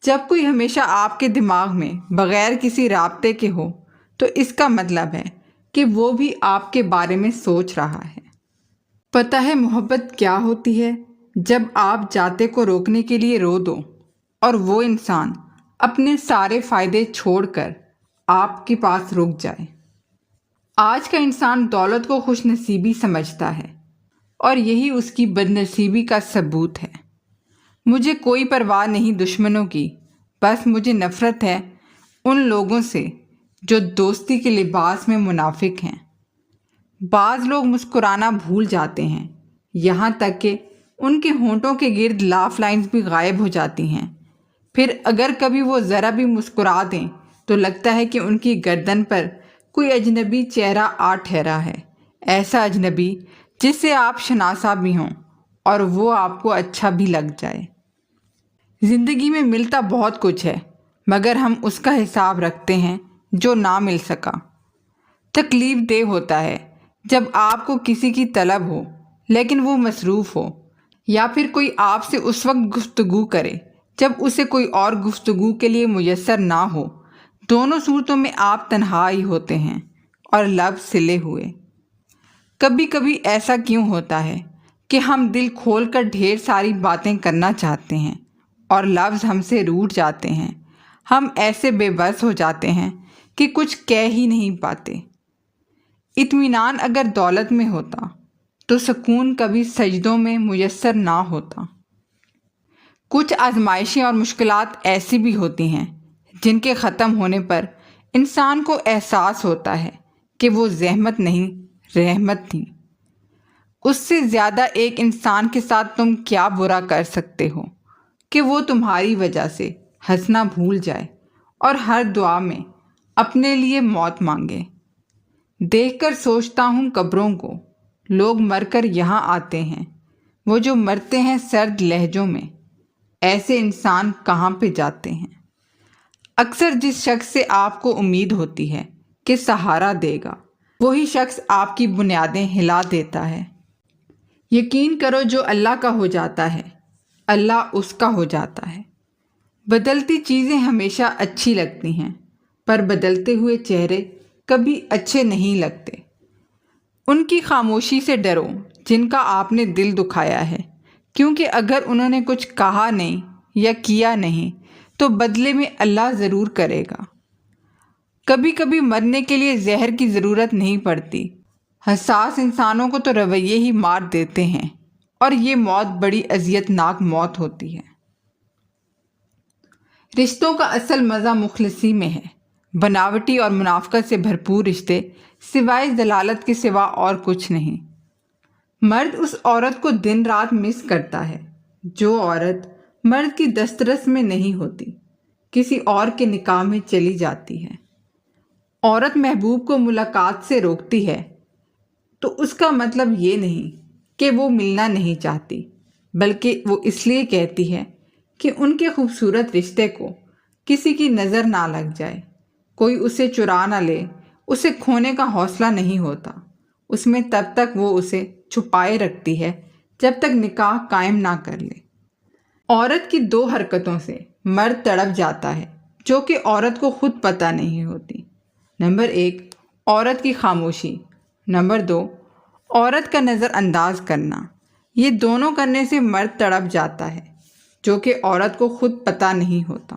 جب کوئی ہمیشہ آپ کے دماغ میں بغیر کسی رابطے کے ہو تو اس کا مطلب ہے کہ وہ بھی آپ کے بارے میں سوچ رہا ہے۔ پتہ ہے محبت کیا ہوتی ہے؟ جب آپ جاتے کو روکنے کے لیے رو دو اور وہ انسان اپنے سارے فائدے چھوڑ کر آپ کے پاس رک جائے۔ آج کا انسان دولت کو خوش نصیبی سمجھتا ہے اور یہی اس کی بد نصیبی کا ثبوت ہے۔ مجھے کوئی پرواہ نہیں دشمنوں کی، بس مجھے نفرت ہے ان لوگوں سے جو دوستی کے لباس میں منافق ہیں۔ بعض لوگ مسکرانا بھول جاتے ہیں، یہاں تک کہ ان کے ہونٹوں کے گرد لاف لائنز بھی غائب ہو جاتی ہیں۔ پھر اگر کبھی وہ ذرا بھی مسکرا دیں تو لگتا ہے کہ ان کی گردن پر کوئی اجنبی چہرہ آ ٹھہرا ہے، ایسا اجنبی جس سے آپ شناسا بھی ہوں اور وہ آپ کو اچھا بھی لگ جائے۔ زندگی میں ملتا بہت کچھ ہے، مگر ہم اس کا حساب رکھتے ہیں جو نہ مل سکا۔ تکلیف دہ ہوتا ہے جب آپ کو کسی کی طلب ہو لیکن وہ مصروف ہو، یا پھر کوئی آپ سے اس وقت گفتگو کرے جب اسے کوئی اور گفتگو کے لیے میسر نہ ہو۔ دونوں صورتوں میں آپ تنہا ہی ہوتے ہیں اور لب سلے ہوئے۔ کبھی کبھی ایسا کیوں ہوتا ہے کہ ہم دل کھول کر ڈھیر ساری باتیں کرنا چاہتے ہیں اور لفظ ہم سے روٹھ جاتے ہیں۔ ہم ایسے بے بس ہو جاتے ہیں کہ کچھ کہہ ہی نہیں پاتے۔ اطمینان اگر دولت میں ہوتا تو سکون کبھی سجدوں میں میسر نہ ہوتا۔ کچھ آزمائشیں اور مشکلات ایسی بھی ہوتی ہیں جن کے ختم ہونے پر انسان کو احساس ہوتا ہے کہ وہ زحمت نہیں رحمت تھی۔ اس سے زیادہ ایک انسان کے ساتھ تم کیا برا کر سکتے ہو کہ وہ تمہاری وجہ سے ہنسنا بھول جائے اور ہر دعا میں اپنے لیے موت مانگے۔ دیکھ کر سوچتا ہوں قبروں کو، لوگ مر کر یہاں آتے ہیں، وہ جو مرتے ہیں سرد لہجوں میں، ایسے انسان کہاں پہ جاتے ہیں؟ اکثر جس شخص سے آپ کو امید ہوتی ہے کہ سہارا دے گا، وہی شخص آپ کی بنیادیں ہلا دیتا ہے۔ یقین کرو جو اللہ کا ہو جاتا ہے، اللہ اس کا ہو جاتا ہے۔ بدلتی چیزیں ہمیشہ اچھی لگتی ہیں، پر بدلتے ہوئے چہرے کبھی اچھے نہیں لگتے۔ ان کی خاموشی سے ڈرو جن کا آپ نے دل دکھایا ہے، کیونکہ اگر انہوں نے کچھ کہا نہیں یا کیا نہیں تو بدلے میں اللہ ضرور کرے گا۔ کبھی کبھی مرنے کے لیے زہر کی ضرورت نہیں پڑتی، حساس انسانوں کو تو رویے ہی مار دیتے ہیں، اور یہ موت بڑی اذیت ناک موت ہوتی ہے۔ رشتوں کا اصل مزہ مخلصی میں ہے۔ بناوٹی اور منافقت سے بھرپور رشتے سوائے ضلالت کے سوا اور کچھ نہیں۔ مرد اس عورت کو دن رات مس کرتا ہے جو عورت مرد کی دسترس میں نہیں ہوتی، کسی اور کے نکاح میں چلی جاتی ہے۔ عورت محبوب کو ملاقات سے روکتی ہے تو اس کا مطلب یہ نہیں کہ وہ ملنا نہیں چاہتی، بلکہ وہ اس لیے کہتی ہے کہ ان کے خوبصورت رشتے کو کسی کی نظر نہ لگ جائے، کوئی اسے چرا نہ لے۔ اسے کھونے کا حوصلہ نہیں ہوتا، اس میں تب تک وہ اسے چھپائے رکھتی ہے جب تک نکاح قائم نہ کر لے۔ عورت کی دو حرکتوں سے مرد تڑپ جاتا ہے جو کہ عورت کو خود پتہ نہیں ہوتی۔ نمبر 1، عورت کی خاموشی۔ نمبر 2، عورت کا نظر انداز کرنا۔ یہ دونوں کرنے سے مرد تڑپ جاتا ہے جو کہ عورت کو خود پتہ نہیں ہوتا۔